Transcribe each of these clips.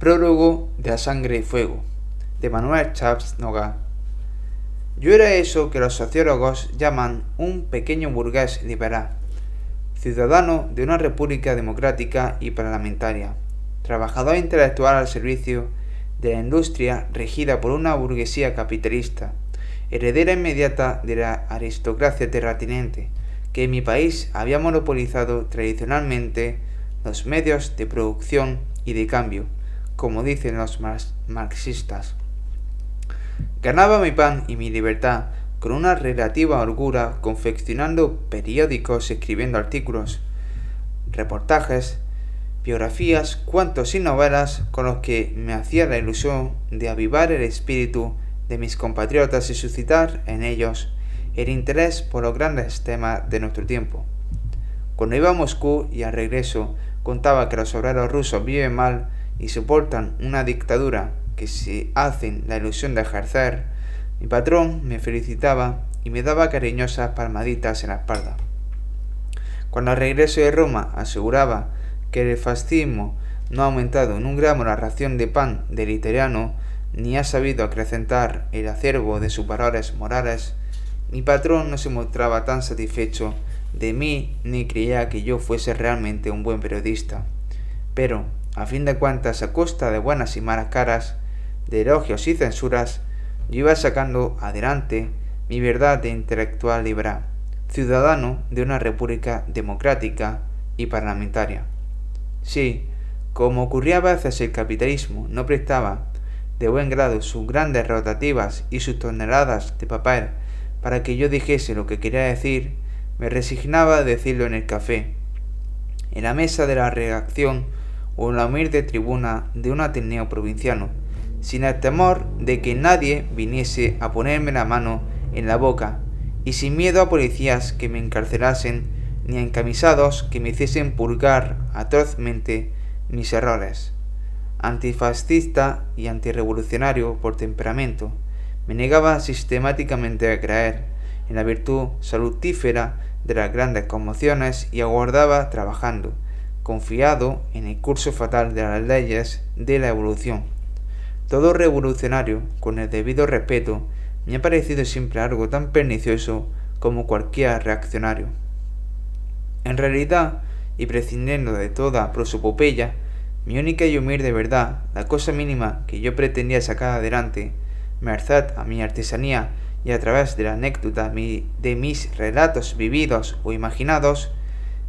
Prólogo de A Sangre y Fuego, de Manuel Chaves Nogués. Yo era eso que los sociólogos llaman un pequeño burgués liberal, ciudadano de una república democrática y parlamentaria, trabajador intelectual al servicio de la industria regida por una burguesía capitalista, heredera inmediata de la aristocracia terrateniente, que en mi país había monopolizado tradicionalmente los medios de producción y de cambio, como dicen los marxistas. Ganaba mi pan y mi libertad con una relativa holgura confeccionando periódicos, escribiendo artículos, reportajes, biografías, cuentos y novelas con los que me hacía la ilusión de avivar el espíritu de mis compatriotas y suscitar en ellos el interés por los grandes temas de nuestro tiempo. Cuando iba a Moscú y al regreso contaba que los obreros rusos viven mal y soportan una dictadura que se hacen la ilusión de ejercer, mi patrón me felicitaba y me daba cariñosas palmaditas en la espalda. Cuando al regreso de Roma aseguraba que el fascismo no ha aumentado en un gramo la ración de pan del italiano, ni ha sabido acrecentar el acervo de sus valores morales, mi patrón no se mostraba tan satisfecho de mí ni creía que yo fuese realmente un buen periodista. Pero, a fin de cuentas, a costa de buenas y malas caras, de elogios y censuras, yo iba sacando adelante mi verdad de intelectual liberal, ciudadano de una república democrática y parlamentaria. Sí, como ocurría a veces, el capitalismo no prestaba de buen grado sus grandes rotativas y sus toneladas de papel para que yo dijese lo que quería decir, me resignaba a decirlo en el café, en la mesa de la redacción o en la humilde tribuna de un ateneo provinciano, sin el temor de que nadie viniese a ponerme la mano en la boca y sin miedo a policías que me encarcelasen ni a encamisados que me hiciesen purgar atrozmente mis errores. Antifascista y antirrevolucionario por temperamento, me negaba sistemáticamente a creer en la virtud salutífera de las grandes conmociones y aguardaba trabajando, confiado en el curso fatal de las leyes de la evolución. Todo revolucionario, con el debido respeto, me ha parecido siempre algo tan pernicioso como cualquier reaccionario. En realidad, y prescindiendo de toda prosopopeya, mi única y humilde verdad, la cosa mínima que yo pretendía sacar adelante, merced a mi artesanía y a través de la anécdota de mis relatos vividos o imaginados,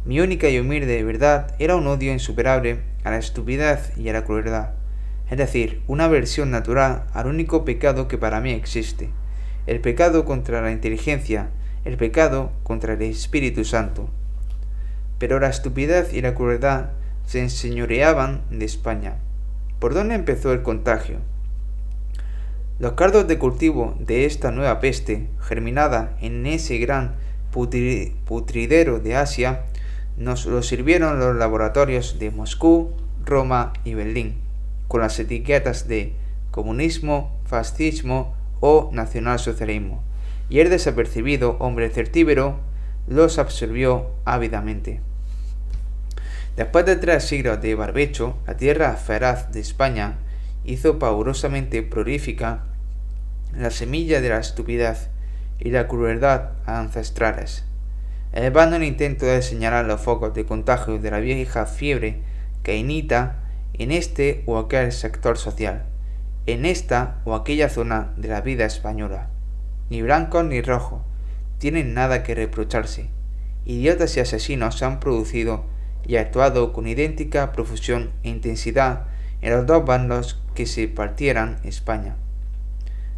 mi única y humilde verdad era un odio insuperable a la estupidez y a la crueldad, es decir, una aversión natural al único pecado que para mí existe, el pecado contra la inteligencia, el pecado contra el Espíritu Santo. Pero la estupidez y la crueldad se enseñoreaban de España. ¿Por dónde empezó el contagio? Los cardos de cultivo de esta nueva peste, germinada en ese gran putridero de Asia, nos lo sirvieron los laboratorios de Moscú, Roma y Berlín, con las etiquetas de comunismo, fascismo o nacionalsocialismo, y el desapercibido hombre certíbero los absorbió ávidamente. Después de 3 siglos de barbecho, la tierra feraz de España hizo pavorosamente prolífica la semilla de la estupidez y la crueldad ancestrales. Elevando el intento de señalar los focos de contagio de la vieja fiebre cainita en este o aquel sector social, en esta o aquella zona de la vida española. Ni blancos ni rojos tienen nada que reprocharse. Idiotas y asesinos se han producido y actuado con idéntica profusión e intensidad en los dos bandos que se partieran España.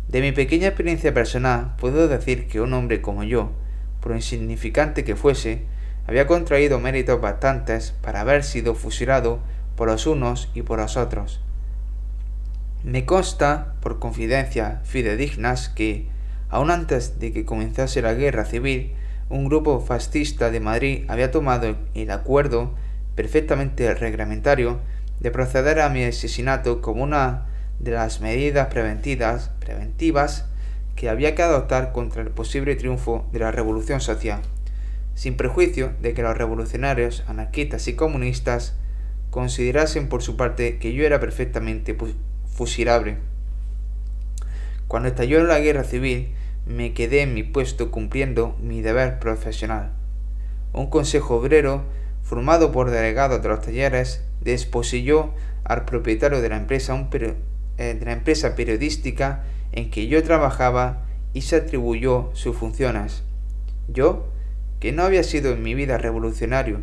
De mi pequeña experiencia personal puedo decir que un hombre como yo, por insignificante que fuese, había contraído méritos bastantes para haber sido fusilado por los unos y por los otros. Me consta, por confidencias fidedignas, que, aun antes de que comenzase la guerra civil, un grupo fascista de Madrid había tomado el acuerdo, perfectamente reglamentario, de proceder a mi asesinato como una de las medidas preventivas que había que adoptar contra el posible triunfo de la revolución social, sin prejuicio de que los revolucionarios, anarquistas y comunistas considerasen por su parte que yo era perfectamente fusilable. Cuando estalló la guerra civil, me quedé en mi puesto cumpliendo mi deber profesional. Un consejo obrero, formado por delegados de los talleres, desposeyó al propietario de la empresa, periodística en que yo trabajaba y se atribuyó sus funciones. Yo, que no había sido en mi vida revolucionario,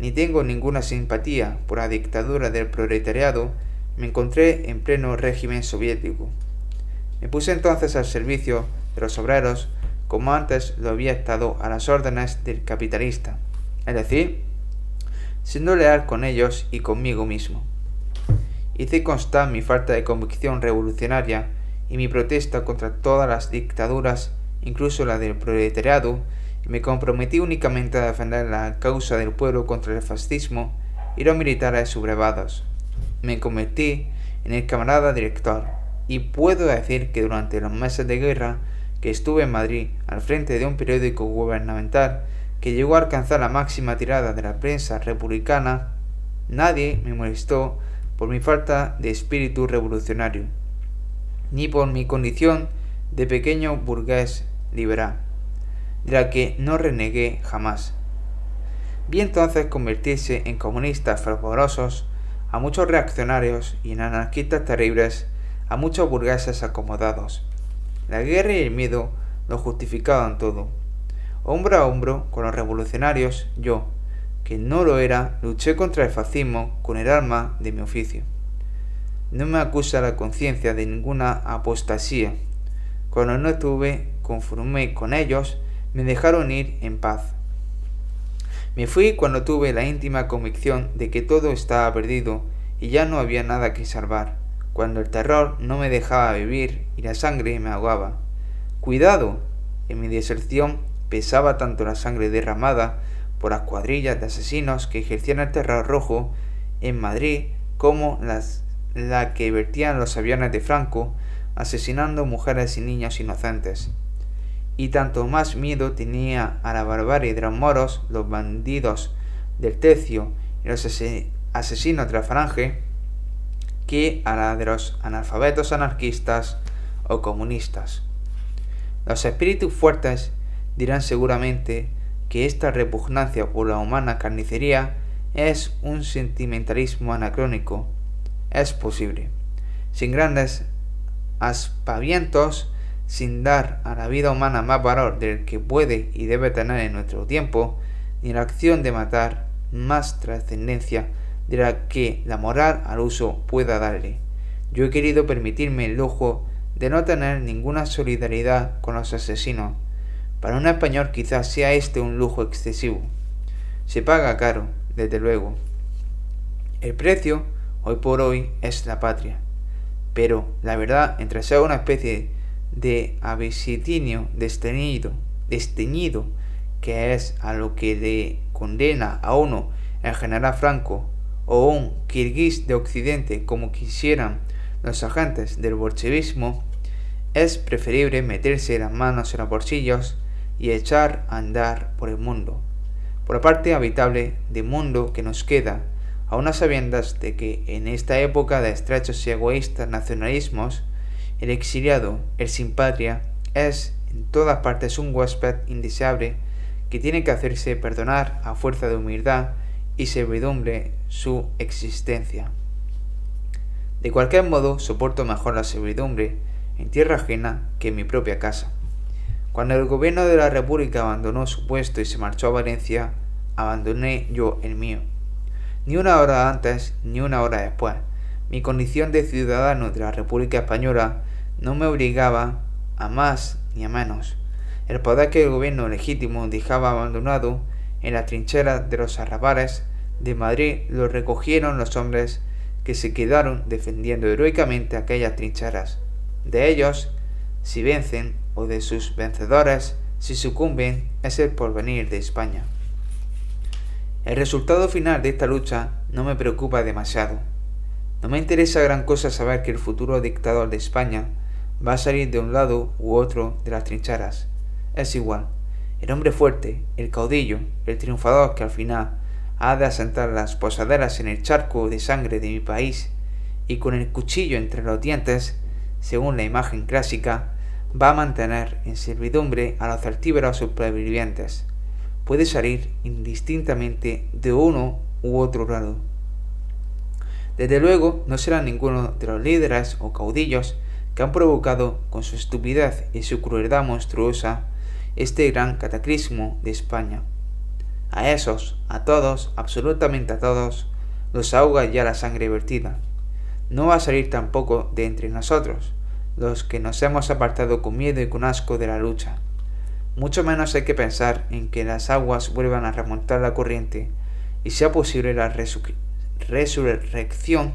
ni tengo ninguna simpatía por la dictadura del proletariado, me encontré en pleno régimen soviético. Me puse entonces al servicio de los obreros, como antes lo había estado a las órdenes del capitalista, es decir, siendo leal con ellos y conmigo mismo. Hice constar mi falta de convicción revolucionaria y mi protesta contra todas las dictaduras, incluso la del proletariado, y me comprometí únicamente a defender la causa del pueblo contra el fascismo y los militares sublevados. Me convertí en el camarada director, y puedo decir que durante los meses de guerra que estuve en Madrid al frente de un periódico gubernamental que llegó a alcanzar la máxima tirada de la prensa republicana, nadie me molestó por mi falta de espíritu revolucionario, ni por mi condición de pequeño burgués liberal, de la que no renegué jamás. Vi entonces convertirse en comunistas fervorosos a muchos reaccionarios y en anarquistas terribles a muchos burgueses acomodados. La guerra y el miedo lo justificaban todo. Hombro a hombro con los revolucionarios, yo, que no lo era, luché contra el fascismo con el arma de mi oficio. No me acusa la conciencia de ninguna apostasía. Cuando no estuve conforme con ellos, me dejaron ir en paz. Me fui cuando tuve la íntima convicción de que todo estaba perdido y ya no había nada que salvar, cuando el terror no me dejaba vivir y la sangre me ahogaba. ¡Cuidado! En mi deserción pesaba tanto la sangre derramada por las cuadrillas de asesinos que ejercían el terror rojo en Madrid como la que vertían los aviones de Franco asesinando mujeres y niños inocentes. Y tanto más miedo tenía a la barbarie de los moros, los bandidos del tercio y los asesinos de la falange que a la de los analfabetos anarquistas o comunistas. Los espíritus fuertes dirán seguramente que esta repugnancia por la humana carnicería es un sentimentalismo anacrónico. Es posible. Sin grandes aspavientos, sin dar a la vida humana más valor del que puede y debe tener en nuestro tiempo, ni la acción de matar más trascendencia de la que la moral al uso pueda darle. Yo he querido permitirme el lujo de no tener ninguna solidaridad con los asesinos. Para un español quizás sea este un lujo excesivo. Se paga caro, desde luego. El precio, hoy por hoy, es la patria. Pero, la verdad, entre ser una especie de abisitinio desteñido, que es a lo que le condena a uno el general Franco, o un kirguís de Occidente como quisieran los agentes del bolchevismo, es preferible meterse las manos en los bolsillos y echar a andar por el mundo, por la parte habitable del mundo que nos queda, a unas sabiendas de que en esta época de estrechos y egoístas nacionalismos, el exiliado, el sin patria, es en todas partes un huésped indeseable que tiene que hacerse perdonar a fuerza de humildad y servidumbre su existencia. De cualquier modo, soporto mejor la servidumbre en tierra ajena que en mi propia casa. Cuando el gobierno de la República abandonó su puesto y se marchó a Valencia, abandoné yo el mío. Ni una hora antes, ni una hora después. Mi condición de ciudadano de la República Española no me obligaba a más ni a menos. El poder que el gobierno legítimo dejaba abandonado en las trincheras de los arrabales de Madrid lo recogieron los hombres que se quedaron defendiendo heroicamente aquellas trincheras. De ellos, si vencen, o de sus vencedores, si sucumben, es el porvenir de España. El resultado final de esta lucha no me preocupa demasiado. No me interesa gran cosa saber que el futuro dictador de España va a salir de un lado u otro de las trincheras. Es igual. El hombre fuerte, el caudillo, el triunfador que al final ha de asentar las posaderas en el charco de sangre de mi país, y con el cuchillo entre los dientes, según la imagen clásica, va a mantener en servidumbre a los celtíberos supervivientes. Puede salir indistintamente de uno u otro lado. Desde luego, no será ninguno de los líderes o caudillos que han provocado con su estupidez y su crueldad monstruosa este gran cataclismo de España. A esos, a todos, absolutamente a todos, los ahoga ya la sangre vertida. No va a salir tampoco de entre nosotros, los que nos hemos apartado con miedo y con asco de la lucha. Mucho menos hay que pensar en que las aguas vuelvan a remontar la corriente y sea posible la resurrección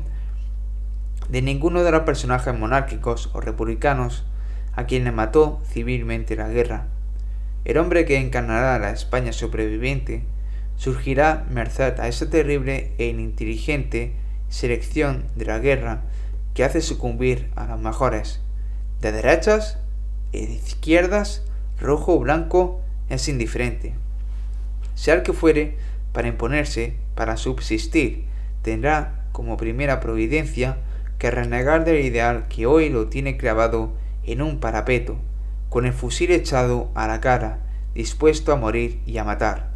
de ninguno de los personajes monárquicos o republicanos a quien le mató civilmente la guerra. El hombre que encarnará la España sobreviviente surgirá merced a esa terrible e ininteligente selección de la guerra que hace sucumbir a los mejores. De derechas y de izquierdas, rojo o blanco, es indiferente. Sea el que fuere, para imponerse, para subsistir, tendrá como primera providencia que renegar del ideal que hoy lo tiene clavado en un parapeto, con el fusil echado a la cara, dispuesto a morir y a matar.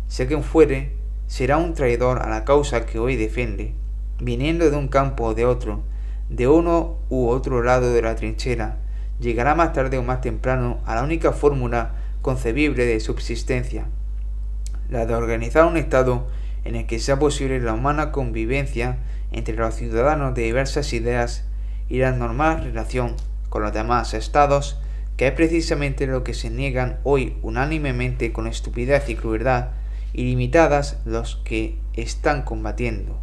Sea quien fuere, será un traidor a la causa que hoy defiende, viniendo de un campo o de otro, de uno u otro lado de la trinchera, llegará más tarde o más temprano a la única fórmula concebible de subsistencia, la de organizar un Estado en el que sea posible la humana convivencia entre los ciudadanos de diversas ideas y la normal relación con los demás estados, que es precisamente lo que se niegan hoy unánimemente con estupidez y crueldad ilimitadas los que están combatiendo.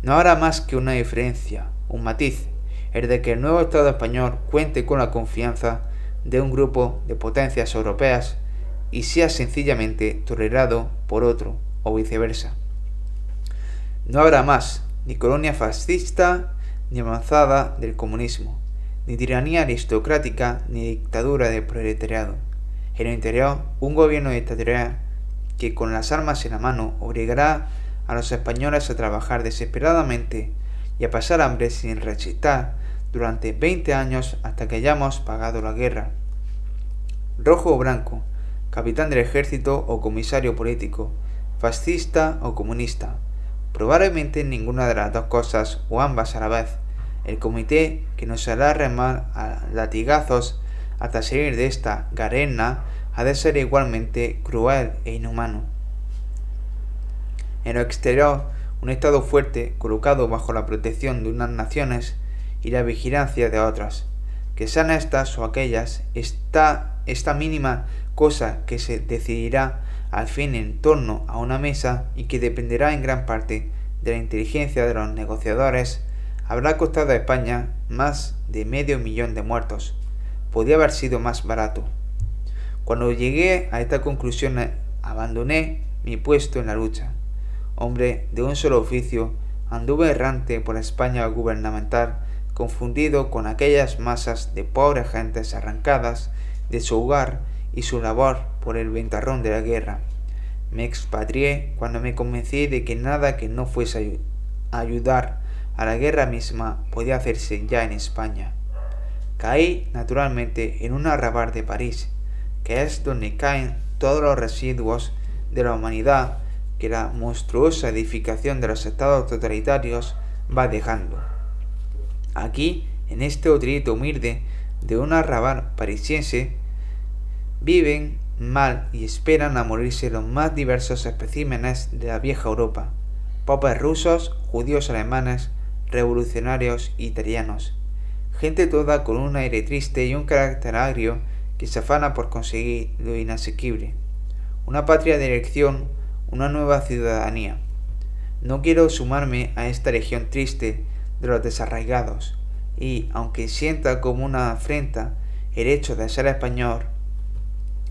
No habrá más que una diferencia, un matiz, el de que el nuevo Estado español cuente con la confianza de un grupo de potencias europeas y sea sencillamente tolerado por otro, o viceversa. No habrá más ni colonia fascista, ni avanzada del comunismo, ni tiranía aristocrática, ni dictadura del proletariado. En el interior, un gobierno dictatorial que con las armas en la mano obligará a los españoles a trabajar desesperadamente y a pasar hambre sin rechistar durante 20 años hasta que hayamos pagado la guerra. Rojo o blanco, capitán del ejército o comisario político, fascista o comunista, probablemente ninguna de las dos cosas o ambas a la vez. El comité que nos hará remar a latigazos hasta salir de esta garena ha de ser igualmente cruel e inhumano. En lo exterior, un Estado fuerte colocado bajo la protección de unas naciones y la vigilancia de otras, que sean estas o aquellas, esta mínima cosa que se decidirá al fin en torno a una mesa y que dependerá en gran parte de la inteligencia de los negociadores, habrá costado a España más de 500.000 de muertos. Podía haber sido más barato. Cuando llegué a esta conclusión, abandoné mi puesto en la lucha. Hombre de un solo oficio, anduve errante por España gubernamental, confundido con aquellas masas de pobres gentes arrancadas de su hogar y su labor por el ventarrón de la guerra. Me expatrié cuando me convencí de que nada que no fuese ayudar a la guerra misma podía hacerse ya en España. Caí naturalmente en un arrabal de París, que es donde caen todos los residuos de la humanidad que la monstruosa edificación de los estados totalitarios va dejando. Aquí, en este hotelito humilde de un arrabal parisiense, viven mal y esperan a morirse los más diversos especímenes de la vieja Europa, popes rusos, judíos alemanes, revolucionarios italianos, gente toda con un aire triste y un carácter agrio que se afana por conseguir lo inasequible, una patria de elección, una nueva ciudadanía. No quiero sumarme a esta legión triste de los desarraigados, y, aunque sienta como una afrenta el hecho de ser español,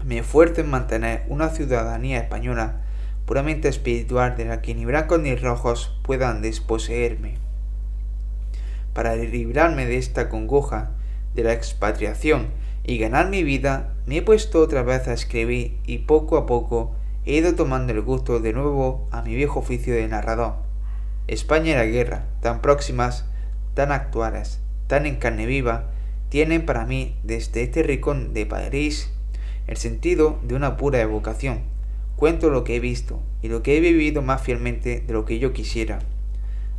me esfuerzo en mantener una ciudadanía española puramente espiritual de la que ni blancos ni rojos puedan desposeerme. Para librarme de esta congoja de la expatriación y ganar mi vida, me he puesto otra vez a escribir y poco a poco he ido tomando el gusto de nuevo a mi viejo oficio de narrador. España y la guerra, tan próximas, tan actuales, tan en carne viva, tienen para mí, desde este rincón de París, el sentido de una pura evocación. Cuento lo que he visto y lo que he vivido más fielmente de lo que yo quisiera.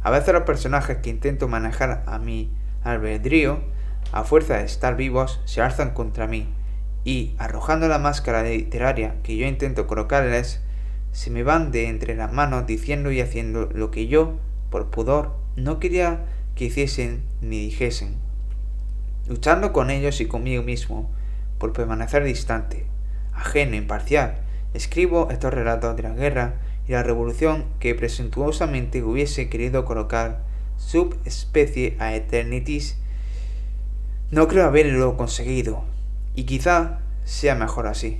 A veces los personajes que intento manejar a mi albedrío, a fuerza de estar vivos, se alzan contra mí y, arrojando la máscara literaria que yo intento colocarles, se me van de entre las manos diciendo y haciendo lo que yo, por pudor, no quería que hiciesen ni dijesen. Luchando con ellos y conmigo mismo, por permanecer distante, ajeno, imparcial, escribo estos relatos de la guerra y la revolución que presuntuosamente hubiese querido colocar subespecie a eternitis. No creo haberlo conseguido, y quizá sea mejor así.